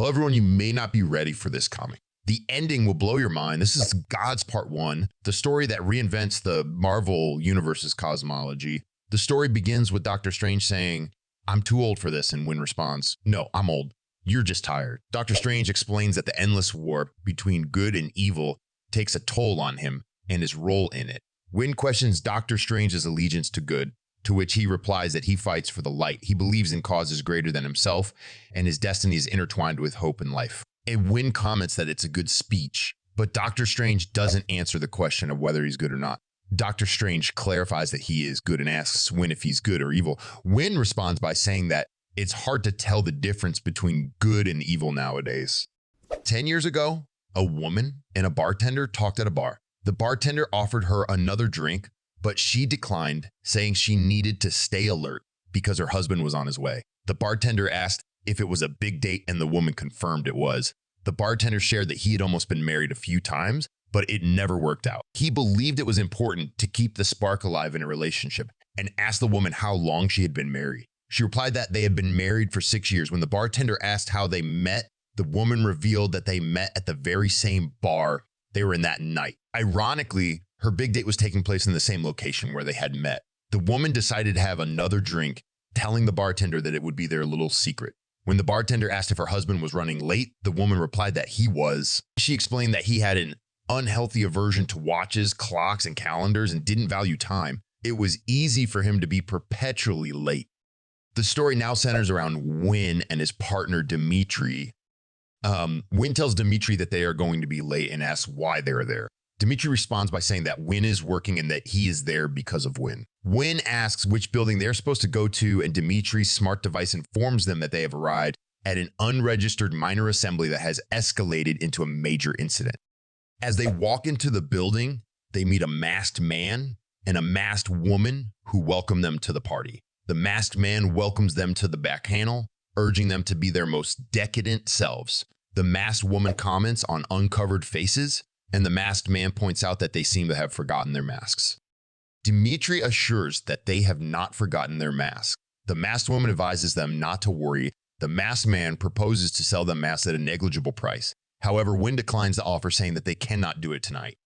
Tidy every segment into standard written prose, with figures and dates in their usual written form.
However, you may not be ready for this comic. The ending will blow your mind. This is G.O.D.S. Part 1, the story that reinvents the Marvel Universe's cosmology. The story begins with Doctor Strange saying, "I'm too old for this," and Winn responds, "No, I'm old. You're just tired." Doctor Strange explains that the endless war between good and evil takes a toll on him and his role in it. Winn questions Doctor Strange's allegiance to good, to which he replies that he fights for the light. He believes in causes greater than himself, and his destiny is intertwined with hope and life. And Winn comments that it's a good speech, but Doctor Strange doesn't answer the question of whether he's good or not. Doctor Strange clarifies that he is good and asks Winn if he's good or evil. Winn responds by saying that it's hard to tell the difference between good and evil nowadays. 10 years ago, a woman and a bartender talked at a bar. The bartender offered her another drink, but she declined, saying she needed to stay alert because her husband was on his way. The bartender asked if it was a big date, and the woman confirmed it was. The bartender shared that he had almost been married a few times, but it never worked out. He believed it was important to keep the spark alive in a relationship and asked the woman how long she had been married. She replied that they had been married for 6 years. When the bartender asked how they met, the woman revealed that they met at the very same bar they were in that night. Ironically, her big date was taking place in the same location where they had met. The woman decided to have another drink, telling the bartender that it would be their little secret. When the bartender asked if her husband was running late, the woman replied that he was. She explained that he had an unhealthy aversion to watches, clocks, and calendars and didn't value time. It was easy for him to be perpetually late. The story now centers around Winn and his partner, Dimitri. Winn tells Dimitri that they are going to be late and asks why they're there. Dimitri responds by saying that Winn is working and that he is there because of Winn. Winn asks which building they're supposed to go to, and Dimitri's smart device informs them that they have arrived at an unregistered minor assembly that has escalated into a major incident. As they walk into the building, they meet a masked man and a masked woman who welcome them to the party. The masked man welcomes them to the back panel, urging them to be their most decadent selves. The masked woman comments on uncovered faces, and the masked man points out that they seem to have forgotten their masks. Dimitri assures that they have not forgotten their masks. The masked woman advises them not to worry. The masked man proposes to sell them masks at a negligible price. However, Winn declines the offer, saying that they cannot do it tonight.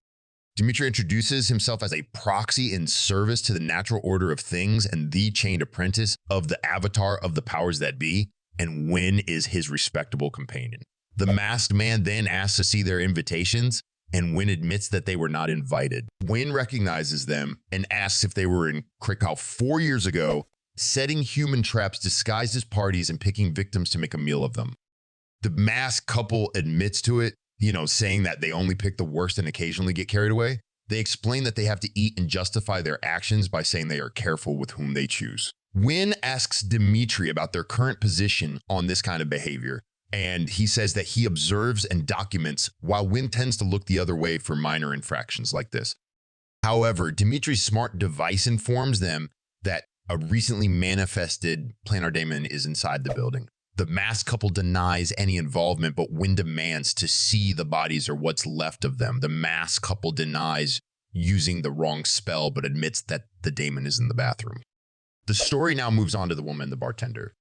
Dimitri introduces himself as a proxy in service to the natural order of things and the chained apprentice of the avatar of the powers that be, and Winn is his respectable companion. The masked man then asks to see their invitations, and Winn admits that they were not invited. Winn recognizes them and asks if they were in Krakow 4 years ago, setting human traps disguised as parties and picking victims to make a meal of them. The masked couple admits to it, saying that they only pick the worst and occasionally get carried away. They explain that they have to eat and justify their actions by saying they are careful with whom they choose. Winn asks Dimitri about their current position on this kind of behavior, and he says that he observes and documents, while Winn tends to look the other way for minor infractions like this. However, Dimitri's smart device informs them that a recently manifested planar daemon is inside the building. The masked couple denies any involvement, but Winn demands to see the bodies or what's left of them. The masked couple denies using the wrong spell, but admits that the daemon is in the bathroom. The story now moves on to the woman, the bartender.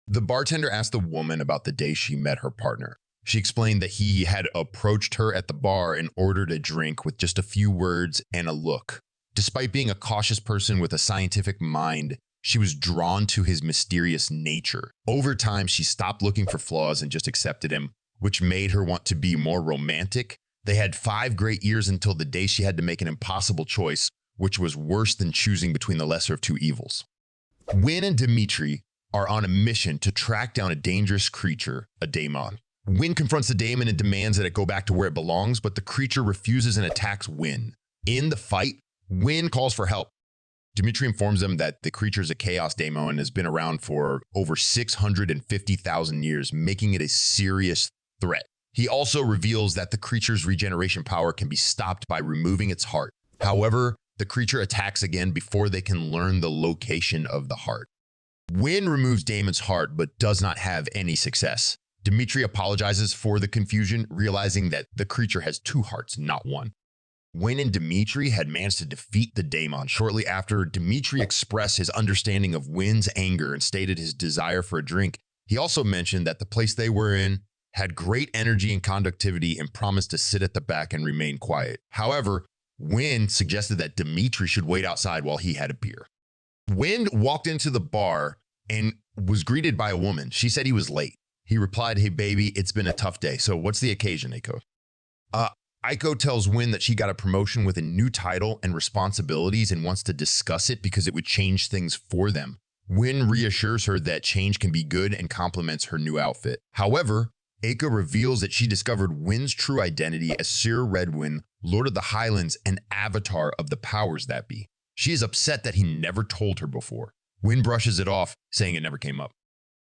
The bartender asked the woman about the day she met her partner. She explained that he had approached her at the bar and ordered a drink with just a few words and a look. Despite being a cautious person with a scientific mind, she was drawn to his mysterious nature. Over time, she stopped looking for flaws and just accepted him, which made her want to be more romantic. They had 5 great years until the day she had to make an impossible choice, which was worse than choosing between the lesser of 2 evils. Winn and Dimitri are on a mission to track down a dangerous creature, a daemon. Winn confronts the daemon and demands that it go back to where it belongs, but the creature refuses and attacks Winn. In the fight, Winn calls for help. Dimitri informs them that the creature is a chaos daemon and has been around for over 650,000 years, making it a serious threat. He also reveals that the creature's regeneration power can be stopped by removing its heart. However, the creature attacks again before they can learn the location of the heart. Winn removes Daemon's heart, but does not have any success. Dimitri apologizes for the confusion, realizing that the creature has 2 hearts, not 1. Winn and Dimitri had managed to defeat the daemon. Shortly after, Dimitri expressed his understanding of Winn's anger and stated his desire for a drink. He also mentioned that the place they were in had great energy and conductivity and promised to sit at the back and remain quiet. However, Wynn suggested that Dimitri should wait outside while he had a beer. Wynn walked into the bar and was greeted by a woman. She said he was late. He replied, "Hey, baby, it's been a tough day. So what's the occasion, Aiko?" Aiko tells Wynn that she got a promotion with a new title and responsibilities and wants to discuss it because it would change things for them. Wynn reassures her that change can be good and compliments her new outfit. However, Aiko reveals that she discovered Wynn's true identity as Sir Redwyn, Lord of the Highlands, and avatar of the powers that be. She is upset that he never told her before. Wynn brushes it off, saying it never came up.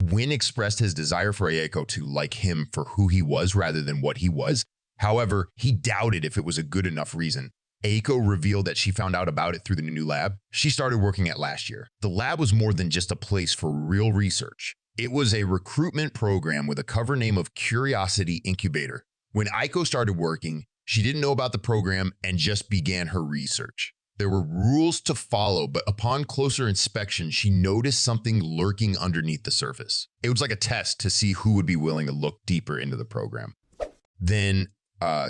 Wynn expressed his desire for Aiko to like him for who he was rather than what he was. However, he doubted if it was a good enough reason. Aiko revealed that she found out about it through the new lab she started working at last year. The lab was more than just a place for real research. It was a recruitment program with a cover name of Curiosity Incubator. When Aiko started working, she didn't know about the program and just began her research. There were rules to follow, but upon closer inspection, she noticed something lurking underneath the surface. It was like a test to see who would be willing to look deeper into the program. Then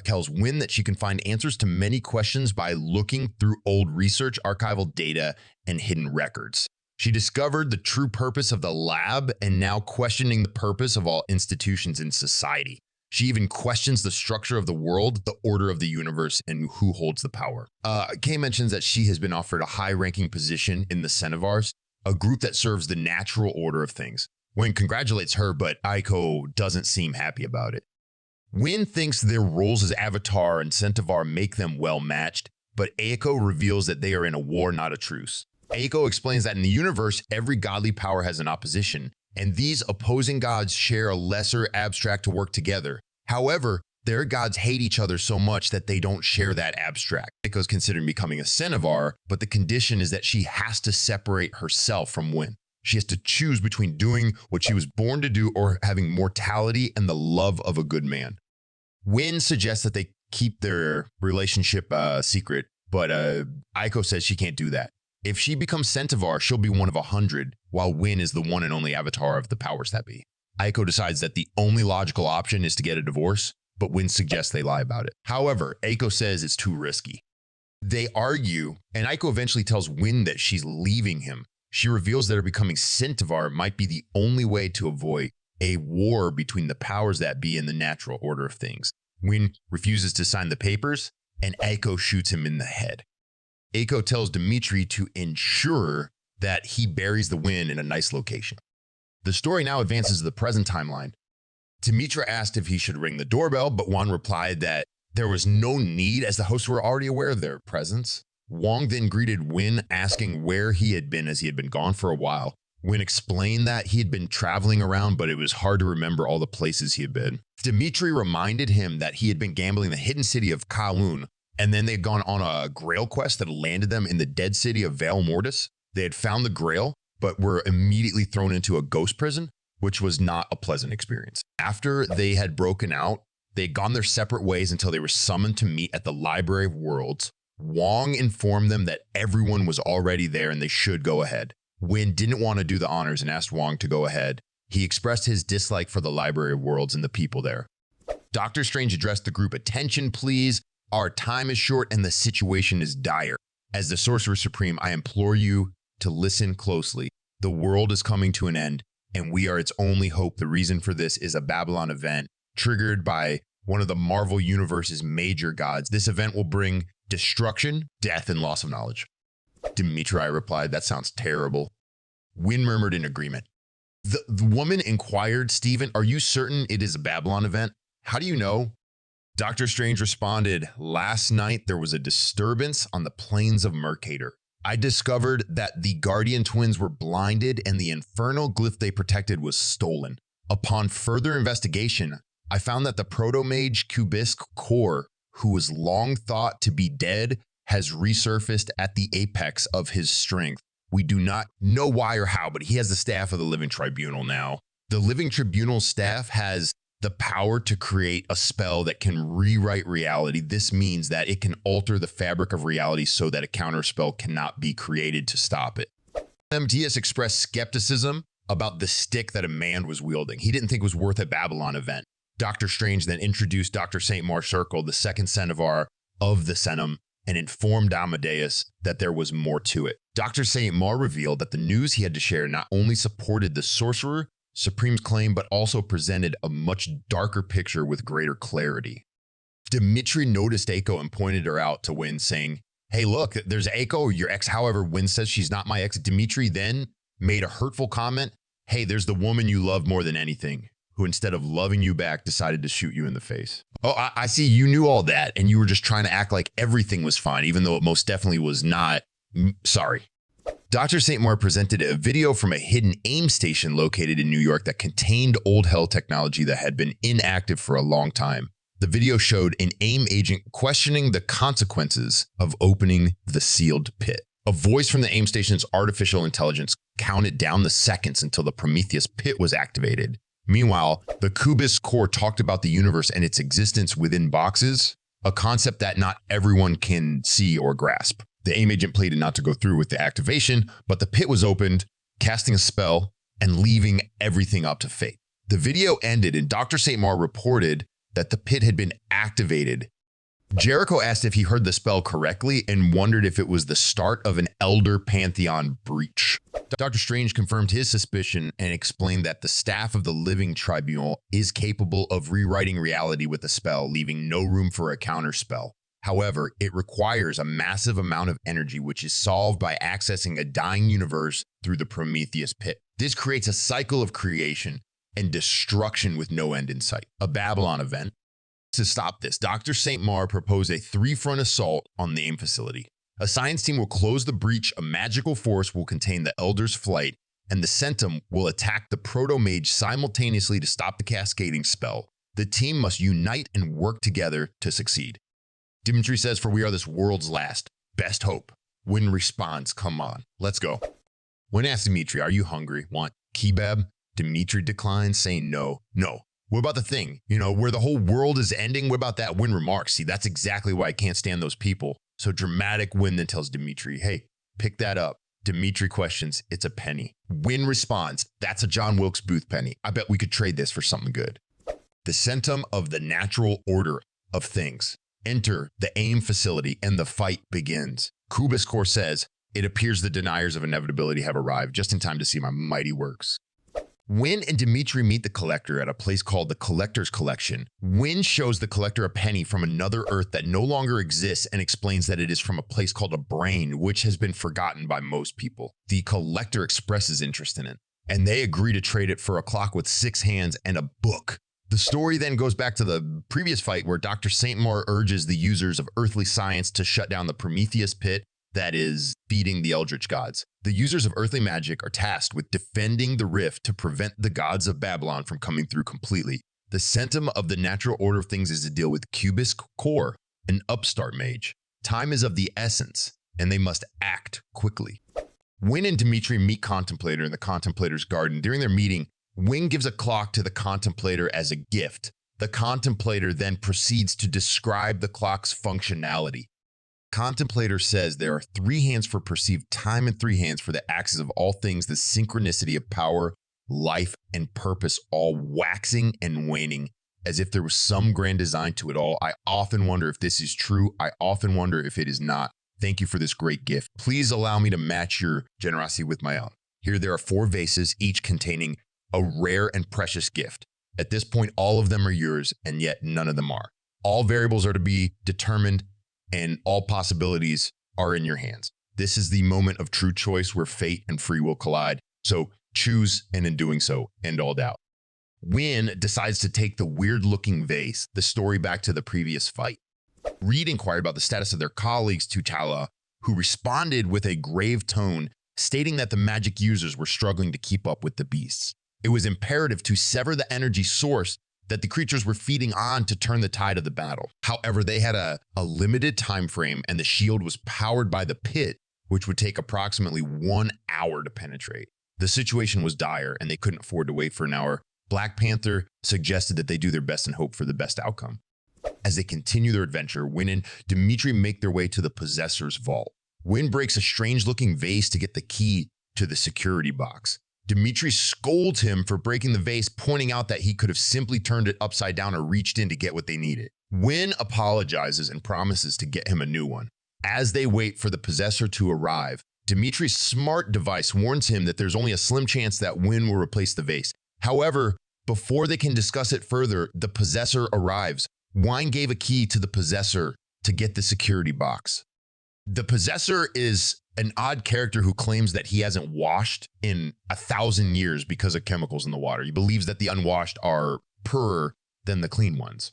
tells Wynn that she can find answers to many questions by looking through old research, archival data, and hidden records. She discovered the true purpose of the lab and now questioning the purpose of all institutions in society. She even questions the structure of the world, the order of the universe, and who holds the power. Kay mentions that she has been offered a high-ranking position in the Cenivars, a group that serves the natural order of things. Wynn congratulates her, but Aiko doesn't seem happy about it. Wynn thinks their roles as Avatar and Centaur make them well-matched, but Aiko reveals that they are in a war, not a truce. Aiko explains that in the universe, every godly power has an opposition, and these opposing gods share a lesser abstract to work together. However, their gods hate each other so much that they don't share that abstract. Aiko's considering becoming a Centaur, but the condition is that she has to separate herself from Wynn. She has to choose between doing what she was born to do or having mortality and the love of a good man. Wynn suggests that they keep their relationship secret, but Aiko says she can't do that. If she becomes Centaur, she'll be one of 100, while Wynn is the one and only avatar of the powers that be. Aiko decides that the only logical option is to get a divorce, but Wynn suggests they lie about it. However, Aiko says it's too risky. They argue, and Aiko eventually tells Wynn that she's leaving him. She reveals that her becoming Centaur might be the only way to avoid a war between the powers that be and the natural order of things. Wynn refuses to sign the papers, and Aiko shoots him in the head. Aiko tells Dimitri to ensure that he buries the Wynn in a nice location. The story now advances to the present timeline. Dimitri asked if he should ring the doorbell, but Juan replied that there was no need as the hosts were already aware of their presence. Wong then greeted Wynn, asking where he had been as he had been gone for a while. Wynn explained that he had been traveling around, but it was hard to remember all the places he had been. Dimitri reminded him that he had been gambling in the hidden city of Kowloon, and then they had gone on a grail quest that landed them in the dead city of Vale Mortis. They had found the grail, but were immediately thrown into a ghost prison, which was not a pleasant experience. After they had broken out, they had gone their separate ways until they were summoned to meet at the Library of Worlds. Wong informed them that everyone was already there and they should go ahead. Wynn didn't want to do the honors and asked Wong to go ahead. He expressed his dislike for the Library of Worlds and the people there. Doctor Strange addressed the group, "Attention, please. Our time is short and the situation is dire. As the Sorcerer Supreme, I implore you to listen closely. The world is coming to an end, and we are its only hope. The reason for this is a Babylon event triggered by one of the Marvel Universe's major gods. This event will bring destruction, death, and loss of knowledge." Dimitri replied, "That sounds terrible." Wynn murmured in agreement. The woman inquired, "Stephen, are you certain it is a Babylon event? How do you know?" Doctor Strange responded, "Last night there was a disturbance on the plains of Mercator. I discovered that the Guardian twins were blinded and the infernal glyph they protected was stolen. Upon further investigation, I found that the proto-mage G.O.D.S core, who was long thought to be dead, has resurfaced at the apex of his strength. We do not know why or how, but he has the staff of the Living Tribunal now. The Living Tribunal staff has the power to create a spell that can rewrite reality. This means that it can alter the fabric of reality so that a counterspell cannot be created to stop it." MTS expressed skepticism about the stick that a man was wielding. He didn't think it was worth a Babylon event. Doctor Strange then introduced Dr. St. Maur Circle, the second Centaur of the Cenom, and informed Amadeus that there was more to it. Dr. St. Maur revealed that the news he had to share not only supported the Sorcerer Supreme's claim, but also presented a much darker picture with greater clarity. Dimitri noticed Eiko and pointed her out to Wynn, saying, "Hey, look, there's Eiko, your ex." However, Wynn says she's not my ex. Dimitri then made a hurtful comment. "Hey, there's the woman you love more than anything, who instead of loving you back decided to shoot you in the face." Oh, I see you knew all that and you were just trying to act like everything was fine, even though it most definitely was not. Sorry. Dr. St. Maur presented a video from a hidden AIM station located in New York that contained old Hell technology that had been inactive for a long time. The video showed an AIM agent questioning the consequences of opening the sealed pit. A voice from the AIM station's artificial intelligence counted down the seconds until the Prometheus pit was activated. Meanwhile, the G.O.D.S core talked about the universe and its existence within boxes, a concept that not everyone can see or grasp. The AIM agent pleaded not to go through with the activation, but the pit was opened, casting a spell and leaving everything up to fate. The video ended and Dr. St. Maur reported that the pit had been activated. Jericho asked if he heard the spell correctly and wondered if it was the start of an Elder Pantheon breach. Dr. Strange confirmed his suspicion and explained that the staff of the Living Tribunal is capable of rewriting reality with a spell, leaving no room for a counterspell. However, it requires a massive amount of energy, which is solved by accessing a dying universe through the Prometheus pit. This creates a cycle of creation and destruction with no end in sight. A Babylon event. To stop this, Dr. St. Maur proposed a three-front assault on the AIM facility. A science team will close the breach, a magical force will contain the Elder's flight, and the Centum will attack the Proto-Mage simultaneously to stop the cascading spell. The team must unite and work together to succeed. Dimitri says, "For we are this world's last. Best hope." Wynn responds, "Come on, let's go." Wynn asks Dimitri, "Are you hungry? Want kebab?" Dimitri declines, saying, No. What about the thing, where the whole world is ending? What about that?" Wynn remarks, "See, that's exactly why I can't stand those people." So dramatic, Wynn then tells Dimitri, "Hey, pick that up." Dimitri questions, "It's a penny." Wynn responds, "That's a John Wilkes Booth penny. I bet we could trade this for something good." The Centum of the natural order of things enter the AIM facility and the fight begins. G.O.D.S core says, "It appears the deniers of inevitability have arrived just in time to see my mighty works." Wynn and Dimitri meet the Collector at a place called the Collector's Collection. Wynn shows the Collector a penny from another Earth that no longer exists and explains that it is from a place called a brain, which has been forgotten by most people. The Collector expresses interest in it, and they agree to trade it for a clock with 6 hands and a book. The story then goes back to the previous fight where Dr. St. Maur urges the users of earthly science to shut down the Prometheus pit that is feeding the Eldritch gods. The users of earthly magic are tasked with defending the rift to prevent the gods of Babylon from coming through completely. The Centum of the natural order of things is to deal with G.O.D.S core, an upstart mage. Time is of the essence, and they must act quickly. Wynn and Dimitri meet Contemplator in the Contemplator's garden. During their meeting, Wynn gives a clock to the Contemplator as a gift. The Contemplator then proceeds to describe the clock's functionality. Contemplator says there are 3 hands for perceived time and 3 hands for the axis of all things, the synchronicity of power, life, and purpose, all waxing and waning, as if there was some grand design to it all. I often wonder if this is true. I often wonder if it is not. Thank you for this great gift. Please allow me to match your generosity with my own. Here there are 4 vases, each containing a rare and precious gift. At this point, all of them are yours, and yet none of them are. All variables are to be determined, and all possibilities are in your hands. This is the moment of true choice where fate and free will collide. So choose, and in doing so, end all doubt. Wynn decides to take the weird-looking vase, the story back to the previous fight. Reed inquired about the status of their colleagues to T'Challa, who responded with a grave tone, stating that the magic users were struggling to keep up with the beasts. It was imperative to sever the energy source that the creatures were feeding on to turn the tide of the battle. However, they had a limited time frame, and the shield was powered by the pit, which would take approximately 1 hour to penetrate. The situation was dire, and they couldn't afford to wait for an hour. Black Panther suggested that they do their best and hope for the best outcome. As they continue their adventure, Wynn and Dimitri make their way to the Possessor's vault. Wynn breaks a strange-looking vase to get the key to the security box. Dimitri scolds him for breaking the vase, pointing out that he could have simply turned it upside down or reached in to get what they needed. Wynn apologizes and promises to get him a new one. As they wait for the possessor to arrive, Dimitri's smart device warns him that there's only a slim chance that Wynn will replace the vase. However, before they can discuss it further, the possessor arrives. Wynn gave a key to the possessor to get the security box. The possessor is an odd character who claims that he hasn't washed in 1,000 years because of chemicals in the water. He believes that the unwashed are poorer than the clean ones.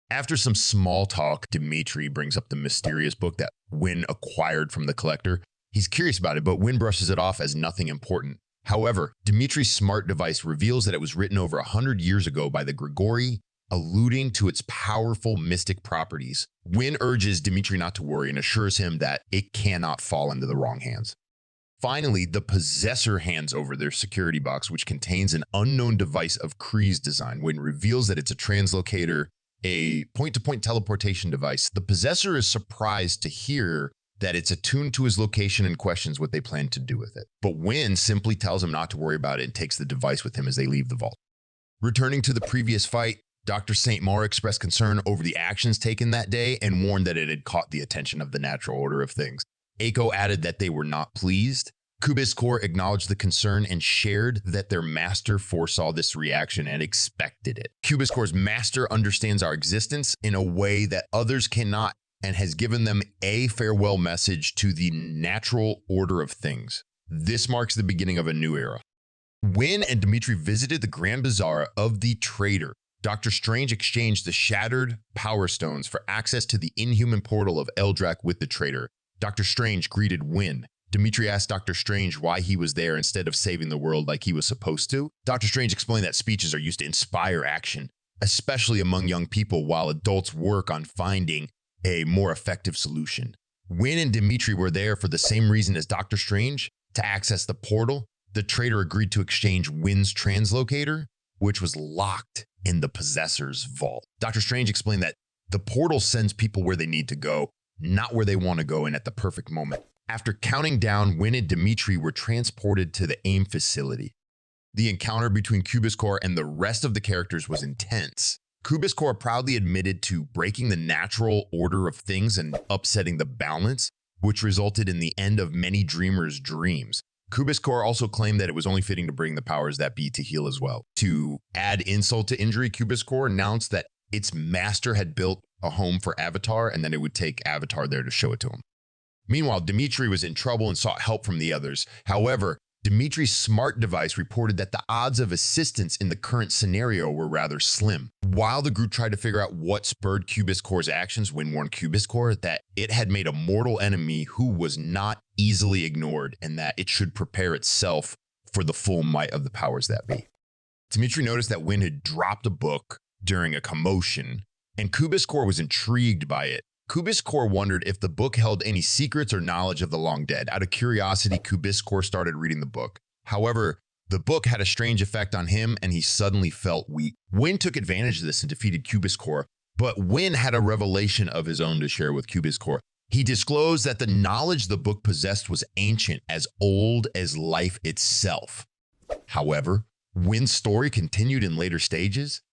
After some small talk, Dimitri brings up the mysterious book that Wynn acquired from the collector. He's curious about it, but Wynn brushes it off as nothing important. However, Dimitri's smart device reveals that it was written over 100 years ago by the Grigori, alluding to its powerful mystic properties. Wynn urges Dimitri not to worry and assures him that it cannot fall into the wrong hands. Finally, the possessor hands over their security box, which contains an unknown device of Kree's design. Wynn reveals that it's a translocator, a point-to-point teleportation device. The possessor is surprised to hear that it's attuned to his location and questions what they plan to do with it. But Wynn simply tells him not to worry about it and takes the device with him as they leave the vault. Returning to the previous fight, Dr. St. Maur expressed concern over the actions taken that day and warned that it had caught the attention of the natural order of things. Eiko added that they were not pleased. G.O.D.S Corps acknowledged the concern and shared that their master foresaw this reaction and expected it. G.O.D.S Corps' master understands our existence in a way that others cannot and has given them a farewell message to the natural order of things. This marks the beginning of a new era. Wynn and Dimitri visited the Grand Bazaar of the Trader. Dr. Strange exchanged the shattered Power Stones for access to the inhuman portal of Eldrac with the Trader. Dr. Strange greeted Wynn. Dimitri asked Dr. Strange why he was there instead of saving the world like he was supposed to. Dr. Strange explained that speeches are used to inspire action, especially among young people, while adults work on finding a more effective solution. Wynn and Dimitri were there for the same reason as Dr. Strange, to access the portal. The Trader agreed to exchange Wynn's translocator, which was locked in the possessor's vault. Dr. Strange explained that the portal sends people where they need to go, not where they want to go and at the perfect moment. After counting down, Wynn and Dimitri were transported to the AIM facility. The encounter between G.O.D.S Corps and the rest of the characters was intense. G.O.D.S Corps proudly admitted to breaking the natural order of things and upsetting the balance, which resulted in the end of many dreamers' dreams. G.O.D.S Corps also claimed that it was only fitting to bring the powers that be to heal as well. To add insult to injury, G.O.D.S Corps announced that its master had built a home for Avatar and then it would take Avatar there to show it to him. Meanwhile, Dimitri was in trouble and sought help from the others. However, Dimitri's smart device reported that the odds of assistance in the current scenario were rather slim. While the group tried to figure out what spurred G.O.D.S Corps' actions, Wynn warned G.O.D.S Corps that it had made a mortal enemy who was not easily ignored and that it should prepare itself for the full might of the powers that be. Dimitri noticed that Wynn had dropped a book during a commotion, and G.O.D.S Corps was intrigued by it. G.O.D.S Corps wondered if the book held any secrets or knowledge of the long dead. Out of curiosity, G.O.D.S Corps started reading the book. However, the book had a strange effect on him and he suddenly felt weak. Wynn took advantage of this and defeated G.O.D.S Corps, but Wynn had a revelation of his own to share with G.O.D.S Corps. He disclosed that the knowledge the book possessed was ancient, as old as life itself. However, Wynn's story continued in later stages.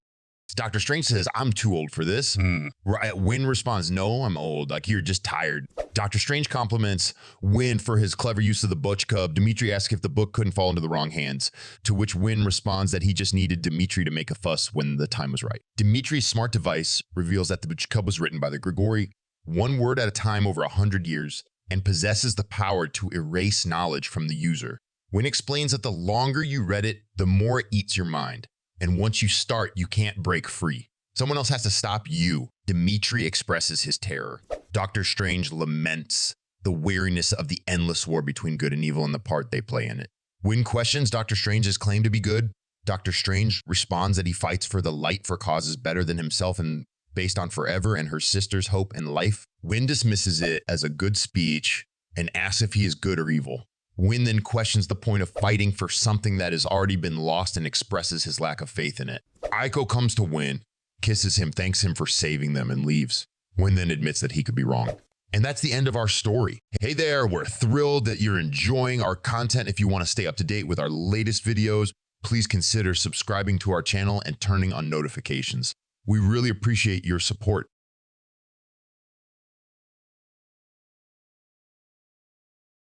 Dr. Strange says, "I'm too old for this." Wynn responds, "No, I'm old. Like, you're just tired." Dr. Strange compliments Wynn for his clever use of the Butch Cub. Dimitri asks if the book couldn't fall into the wrong hands, to which Wynn responds that he just needed Dimitri to make a fuss when the time was right. Dimitri's smart device reveals that the Butch Cub was written by the Grigori, one word at a time over 100 years, and possesses the power to erase knowledge from the user. Wynn explains that the longer you read it, the more it eats your mind. And once you start, you can't break free. Someone else has to stop you. Dimitri expresses his terror. Dr. Strange laments the weariness of the endless war between good and evil and the part they play in it. Wynn questions Dr. Strange's claim to be good. Dr. Strange responds that he fights for the light for causes better than himself and based on forever and her sister's hope and life. Wynn dismisses it as a good speech and asks if he is good or evil. Wynn then questions the point of fighting for something that has already been lost and expresses his lack of faith in it. Eiko comes to Wynn, kisses him, thanks him for saving them, and leaves. Wynn then admits that he could be wrong. And that's the end of our story. Hey there, we're thrilled that you're enjoying our content. If you want to stay up to date with our latest videos, please consider subscribing to our channel and turning on notifications. We really appreciate your support.